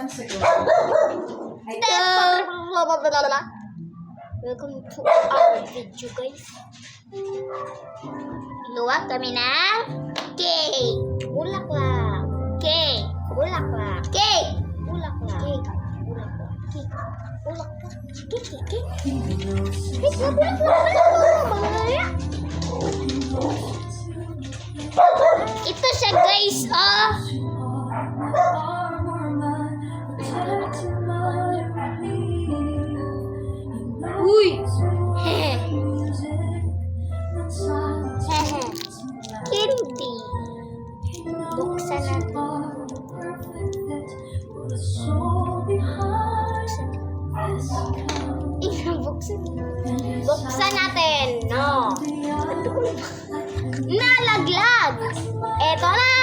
months ago. Welcome to our video, guys. Luwag kami ng cake. Bulaklak. Cake. Bulaklak. Cake. Bulaklak. Cake. Bulaklak. Cake. Bulaklak. Cake. Cake. Cake. Bulaklak. Ito siya, guys. Oh. Uy! Hehe. Hehe. Candy. Buksan natin. Buksan natin. No. Nalaglag. Eto na.